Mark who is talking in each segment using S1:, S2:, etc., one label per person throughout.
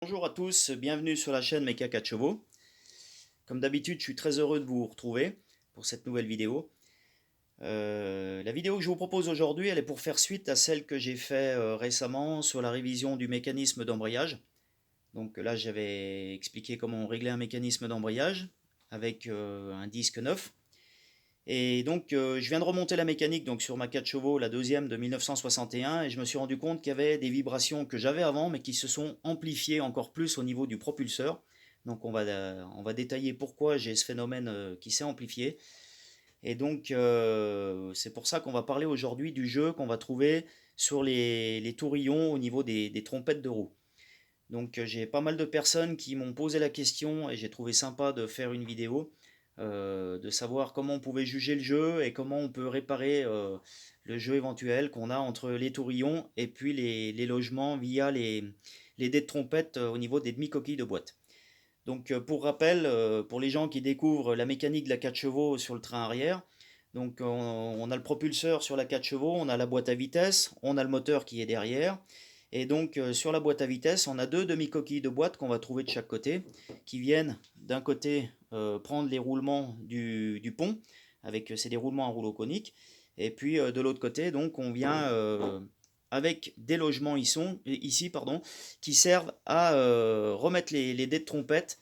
S1: Bonjour à tous, bienvenue sur la chaîne Mecha 4 chevaux. Comme d'habitude, je suis très heureux de vous retrouver pour cette nouvelle vidéo. La vidéo que je vous propose aujourd'hui, elle est pour faire suite à celle que j'ai fait récemment sur la révision du mécanisme d'embrayage. Donc là, j'avais expliqué comment on réglait un mécanisme d'embrayage avec un disque neuf. Et donc, je viens de remonter la mécanique donc sur ma 4 chevaux, la deuxième de 1961, et je me suis rendu compte qu'il y avait des vibrations que j'avais avant, mais qui se sont amplifiées encore plus au niveau du propulseur. Donc, on va détailler pourquoi j'ai ce phénomène qui s'est amplifié. Et donc, c'est pour ça qu'on va parler aujourd'hui du jeu qu'on va trouver sur les tourillons au niveau des trompettes de roue. Donc j'ai pas mal de personnes qui m'ont posé la question et j'ai trouvé sympa de faire une vidéo, de savoir comment on pouvait juger le jeu et comment on peut réparer le jeu éventuel qu'on a entre les tourillons et puis les logements via les dés de trompette au niveau des demi-coquilles de boîte. Donc pour rappel, pour les gens qui découvrent la mécanique de la 4 chevaux sur le train arrière, donc on a le propulseur sur la 4 chevaux, on a la boîte à vitesse, on a le moteur qui est derrière. Et donc sur la boîte à vitesse, on a deux demi-coquilles de boîte qu'on va trouver de chaque côté, qui viennent d'un côté prendre les roulements du pont, avec c'est des roulements à rouleau conique, et puis de l'autre côté, donc on vient avec des logements ici, pardon, qui servent à remettre les dés de trompette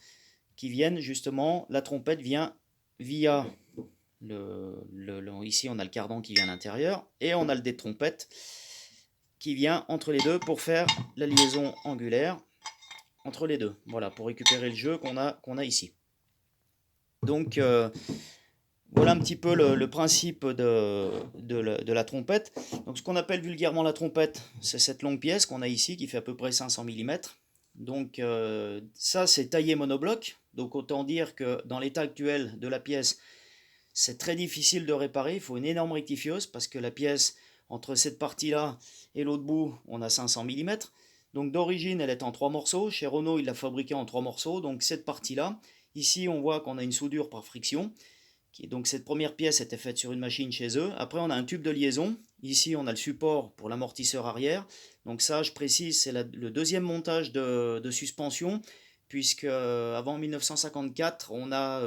S1: qui viennent justement, la trompette vient via ici on a le cardan qui vient à l'intérieur et on a le dé de trompette qui vient entre les deux pour faire la liaison angulaire entre les deux. Voilà, pour récupérer le jeu qu'on a ici. Donc voilà un petit peu le principe de la trompette. Donc ce qu'on appelle vulgairement la trompette, c'est cette longue pièce qu'on a ici qui fait à peu près 500 mm. Donc ça c'est taillé monobloc. Donc autant dire que dans l'état actuel de la pièce, c'est très difficile de réparer. Il faut une énorme rectifieuse parce que la pièce entre cette partie-là et l'autre bout, on a 500 mm. Donc d'origine, elle est en 3 morceaux. Chez Renault, il l'a fabriquée en 3 morceaux. Donc cette partie-là, ici, on voit qu'on a une soudure par friction. Donc cette première pièce était faite sur une machine chez eux. Après, on a un tube de liaison. Ici, on a le support pour l'amortisseur arrière. Donc ça, je précise, c'est le deuxième montage de suspension, puisque avant 1954, on a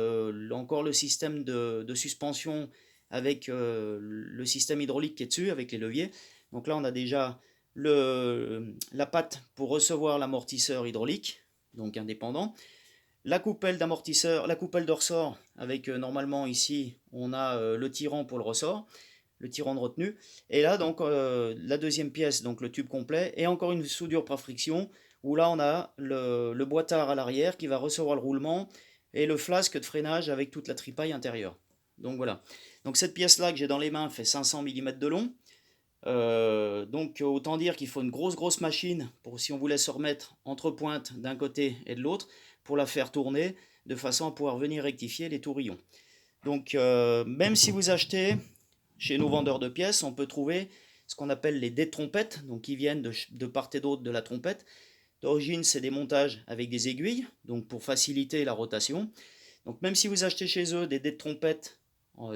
S1: encore le système de suspension avec le système hydraulique qui est dessus, avec les leviers. Donc là, on a déjà la patte pour recevoir l'amortisseur hydraulique, donc indépendant. La coupelle d'amortisseur, la coupelle de ressort, avec normalement ici, on a le tirant pour le ressort, le tirant de retenue. Et là, donc, la deuxième pièce, donc le tube complet, et encore une soudure par friction, où là, on a le boîtard à l'arrière qui va recevoir le roulement, et le flasque de freinage avec toute la tripaille intérieure. Donc voilà. Donc cette pièce-là que j'ai dans les mains fait 500 mm de long. Donc autant dire qu'il faut une grosse machine pour si on voulait se remettre entre pointes d'un côté et de l'autre pour la faire tourner de façon à pouvoir venir rectifier les tourillons. Donc même si vous achetez chez nos vendeurs de pièces, on peut trouver ce qu'on appelle les dés de trompette, donc qui viennent de part et d'autre de la trompette. D'origine, c'est des montages avec des aiguilles, donc pour faciliter la rotation. Donc même si vous achetez chez eux des dés de trompette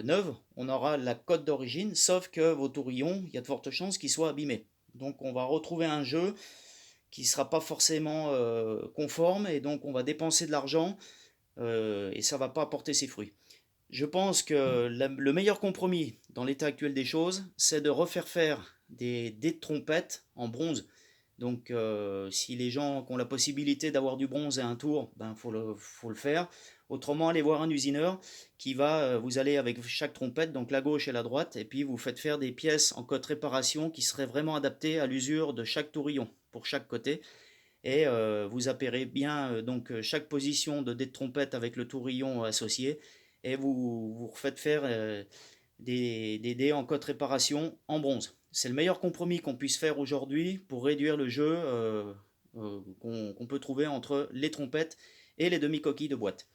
S1: neuves, on aura la cote d'origine, sauf que vos tourillons, il y a de fortes chances qu'ils soient abîmés. Donc on va retrouver un jeu qui ne sera pas forcément conforme, et donc on va dépenser de l'argent et ça ne va pas apporter ses fruits. Je pense que le meilleur compromis dans l'état actuel des choses, c'est de refaire faire des dés de trompette en bronze. Donc si les gens qui ont la possibilité d'avoir du bronze à un tour, ben faut le faire. Autrement, allez voir un usineur qui va, vous allez avec chaque trompette, donc la gauche et la droite, et puis vous faites faire des pièces en cote réparation qui seraient vraiment adaptées à l'usure de chaque tourillon pour chaque côté. Et vous appairez bien donc chaque position de dés de trompette avec le tourillon associé, et vous refaites faire des dés en cote réparation en bronze. C'est le meilleur compromis qu'on puisse faire aujourd'hui pour réduire le jeu qu'on peut trouver entre les trompettes et les demi-coquilles de boîte.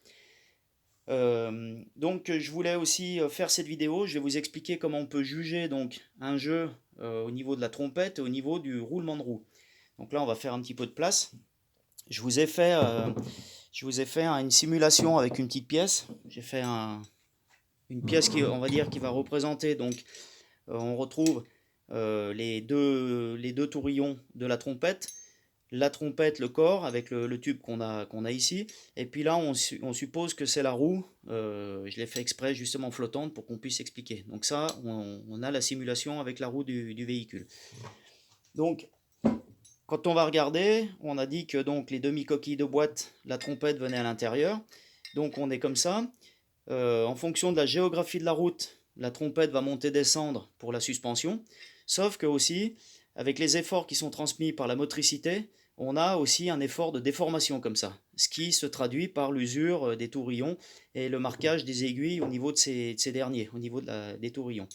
S1: Donc je voulais aussi faire cette vidéo, je vais vous expliquer comment on peut juger donc un jeu au niveau de la trompette et au niveau du roulement de roue. Donc là on va faire un petit peu de place. Je vous ai fait, une simulation avec une petite pièce. J'ai fait une pièce qui, on va dire, qui va représenter, donc on retrouve les deux tourillons de la trompette, la trompette, le corps, avec le tube qu'on a ici. Et puis là, on suppose que c'est la roue. Je l'ai fait exprès justement flottante pour qu'on puisse expliquer. Donc ça, on a la simulation avec la roue du véhicule. Donc, quand on va regarder, on a dit que donc les demi-coquilles de boîte, la trompette venait à l'intérieur. Donc on est comme ça. En fonction de la géographie de la route, la trompette va monter-descendre pour la suspension. Sauf que aussi, avec les efforts qui sont transmis par la motricité, on a aussi un effort de déformation comme ça, ce qui se traduit par l'usure des tourillons et le marquage des aiguilles au niveau de ces derniers, au niveau des tourillons.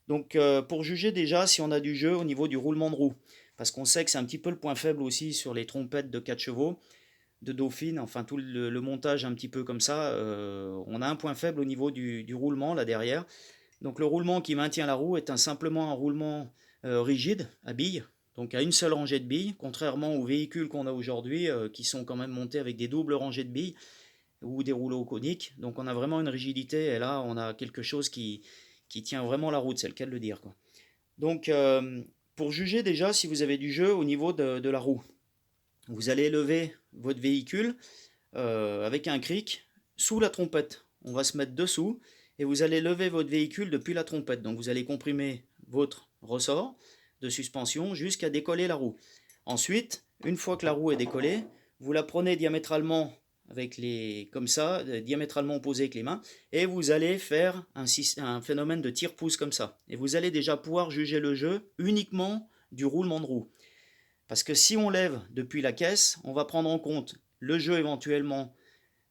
S1: Donc pour juger déjà si on a du jeu au niveau du roulement de roue, parce qu'on sait que c'est un petit peu le point faible aussi sur les trompettes de 4 chevaux, de Dauphine, enfin tout le montage un petit peu comme ça, on a un point faible au niveau du roulement là derrière. Donc le roulement qui maintient la roue est simplement un roulement rigide à billes, donc à une seule rangée de billes, contrairement aux véhicules qu'on a aujourd'hui qui sont quand même montés avec des doubles rangées de billes ou des rouleaux coniques. Donc on a vraiment une rigidité et là on a quelque chose qui tient vraiment la route, c'est le cas de le dire, quoi. Donc pour juger déjà si vous avez du jeu au niveau de la roue, vous allez lever votre véhicule avec un cric sous la trompette. On va se mettre dessous et vous allez lever votre véhicule depuis la trompette. Donc vous allez comprimer votre ressort de suspension jusqu'à décoller la roue. Ensuite, une fois que la roue est décollée, vous la prenez diamétralement avec comme ça, diamétralement opposée avec les mains, et vous allez faire un phénomène de tire-pouce comme ça. Et vous allez déjà pouvoir juger le jeu uniquement du roulement de roue. Parce que si on lève depuis la caisse, on va prendre en compte le jeu éventuellement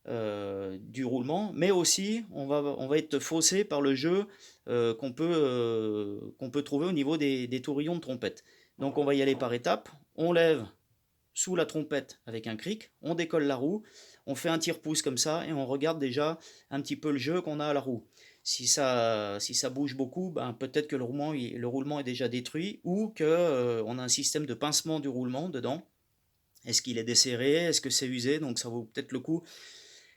S1: du roulement, mais aussi on va être faussé par le jeu qu'on peut trouver au niveau des tourillons de trompette. Donc on va y aller par étapes, on lève sous la trompette avec un cric, on décolle la roue, on fait un tire-pouce comme ça et on regarde déjà un petit peu le jeu qu'on a à la roue. Si ça bouge beaucoup, ben peut-être que le roulement est déjà détruit ou qu'on a un système de pincement du roulement dedans. Est-ce qu'il est desserré? Est-ce que c'est usé? Donc ça vaut peut-être le coup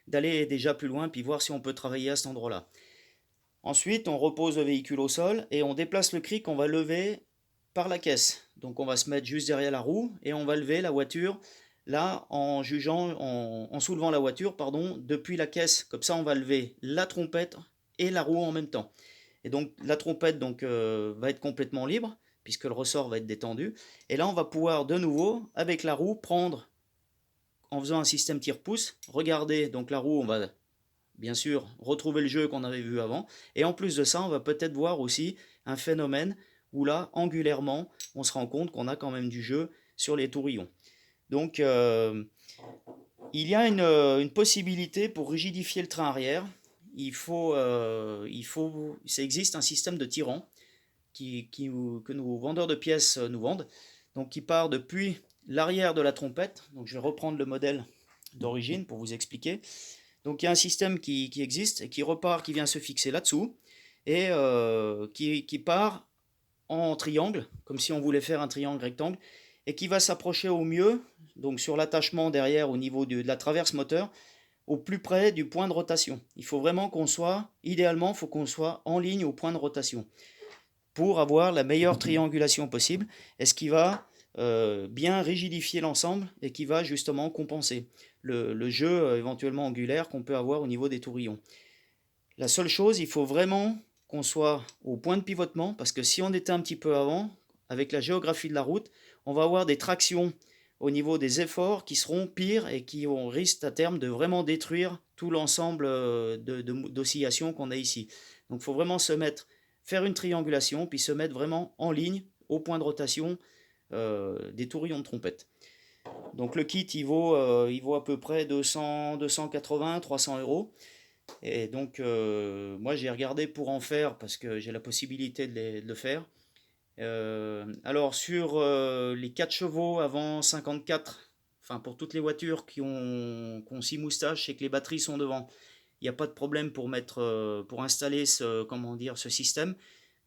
S1: d'aller déjà plus loin puis voir si on peut travailler à cet endroit-là. Ensuite, on repose le véhicule au sol et on déplace le cric qu'on va lever par la caisse. Donc on va se mettre juste derrière la roue et on va lever la voiture là en soulevant la voiture depuis la caisse. Comme ça on va lever la trompette et la roue en même temps. Et donc la trompette va être complètement libre puisque le ressort va être détendu. Et là on va pouvoir de nouveau avec la roue prendre en faisant un système tire-pouce. Regardez donc la roue, on va bien sûr retrouver le jeu qu'on avait vu avant. Et en plus de ça, on va peut-être voir aussi un phénomène où là, angulairement, on se rend compte qu'on a quand même du jeu sur les tourillons. Donc, il y a une possibilité pour rigidifier le train arrière. Ça existe un système de tirant que nos vendeurs de pièces nous vendent. Donc, qui part depuis l'arrière de la trompette. Donc, je vais reprendre le modèle d'origine pour vous expliquer. Donc il y a un système qui existe et qui vient se fixer là-dessous et qui part en triangle, comme si on voulait faire un triangle rectangle, et qui va s'approcher au mieux, donc sur l'attachement derrière au niveau de la traverse moteur, au plus près du point de rotation. Il faut vraiment idéalement, il faut qu'on soit en ligne au point de rotation pour avoir la meilleure triangulation possible, et ce qui va bien rigidifier l'ensemble et qui va justement compenser le jeu éventuellement angulaire qu'on peut avoir au niveau des tourillons. La seule chose, il faut vraiment qu'on soit au point de pivotement, parce que si on était un petit peu avant, avec la géographie de la route, on va avoir des tractions au niveau des efforts qui seront pires et qui risquent à terme de vraiment détruire tout l'ensemble d'oscillations qu'on a ici. Donc il faut vraiment faire une triangulation, puis se mettre vraiment en ligne au point de rotation des tourillons de trompette. Donc le kit il vaut à peu près 200, 280, 300 euros. Et donc moi j'ai regardé pour en faire parce que j'ai la possibilité de le faire. Alors sur les 4 chevaux avant 54, enfin pour toutes les voitures qui ont 6 moustaches et que les batteries sont devant, il n'y a pas de problème pour installer ce système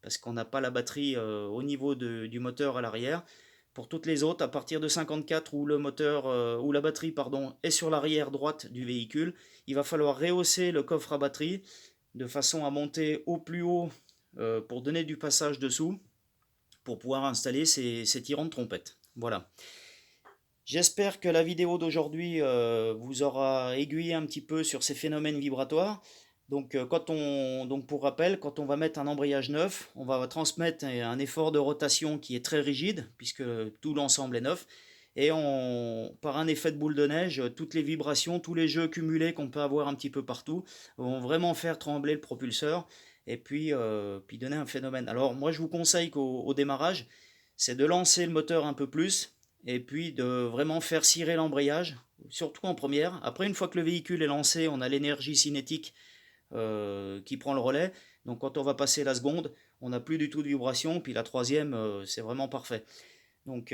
S1: parce qu'on n'a pas la batterie au niveau du moteur à l'arrière. Pour toutes les autres, à partir de 54 où le moteur où la batterie est sur l'arrière droite du véhicule, il va falloir rehausser le coffre à batterie de façon à monter au plus haut pour donner du passage dessous pour pouvoir installer ces tirants de trompette. Voilà. J'espère que la vidéo d'aujourd'hui vous aura aiguillé un petit peu sur ces phénomènes vibratoires. Donc, donc pour rappel, quand on va mettre un embrayage neuf, on va transmettre un effort de rotation qui est très rigide, puisque tout l'ensemble est neuf. Et par un effet de boule de neige, toutes les vibrations, tous les jeux cumulés qu'on peut avoir un petit peu partout vont vraiment faire trembler le propulseur et puis donner un phénomène. Alors moi je vous conseille qu'au démarrage, c'est de lancer le moteur un peu plus et puis de vraiment faire cirer l'embrayage, surtout en première. Après, une fois que le véhicule est lancé, on a l'énergie cinétique qui prend le relais. Donc quand on va passer la seconde, on n'a plus du tout de vibration, puis la troisième, c'est vraiment parfait. Donc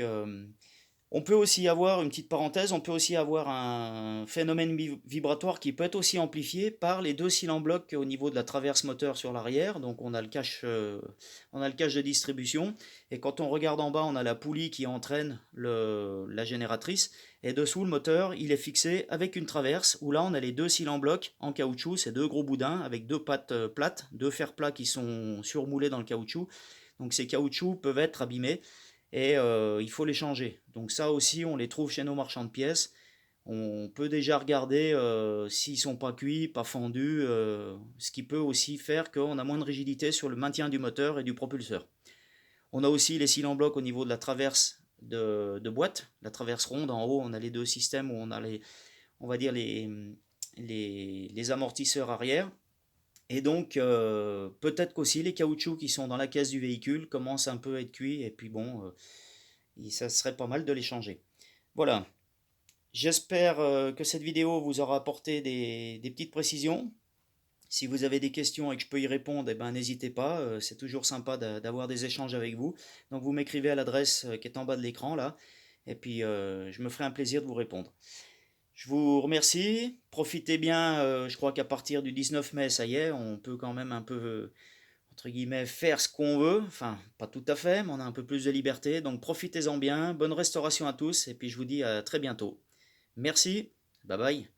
S1: on peut aussi avoir, une petite parenthèse, on peut aussi avoir un phénomène vibratoire qui peut être aussi amplifié par les deux cylindres blocs au niveau de la traverse moteur sur l'arrière. Donc on a le cache de distribution. Et quand on regarde en bas, on a la poulie qui entraîne la génératrice. Et dessous, le moteur, il est fixé avec une traverse où là, on a les deux cylindres blocs en caoutchouc. C'est deux gros boudins avec deux pattes plates, deux fers plats qui sont surmoulés dans le caoutchouc. Donc ces caoutchoucs peuvent être abîmés et il faut les changer. Donc ça aussi, on les trouve chez nos marchands de pièces. On peut déjà regarder s'ils sont pas cuits, pas fendus, ce qui peut aussi faire qu'on a moins de rigidité sur le maintien du moteur et du propulseur. On a aussi les cylindres blocs au niveau de la traverse de boîte, la traverse ronde. En haut, on a les deux systèmes où on a on va dire les amortisseurs arrière. Et donc, peut-être qu'aussi les caoutchoucs qui sont dans la caisse du véhicule commencent un peu à être cuits. Et puis bon, ça serait pas mal de les changer. Voilà. J'espère que cette vidéo vous aura apporté des petites précisions. Si vous avez des questions et que je peux y répondre, eh ben, n'hésitez pas. C'est toujours sympa d'avoir des échanges avec vous. Donc vous m'écrivez à l'adresse qui est en bas de l'écran là. Et puis je me ferai un plaisir de vous répondre. Je vous remercie. Profitez bien. Je crois qu'à partir du 19 mai, ça y est, on peut quand même un peu, entre guillemets, faire ce qu'on veut. Enfin, pas tout à fait, mais on a un peu plus de liberté. Donc profitez-en bien. Bonne restauration à tous. Et puis je vous dis à très bientôt. Merci. Bye bye.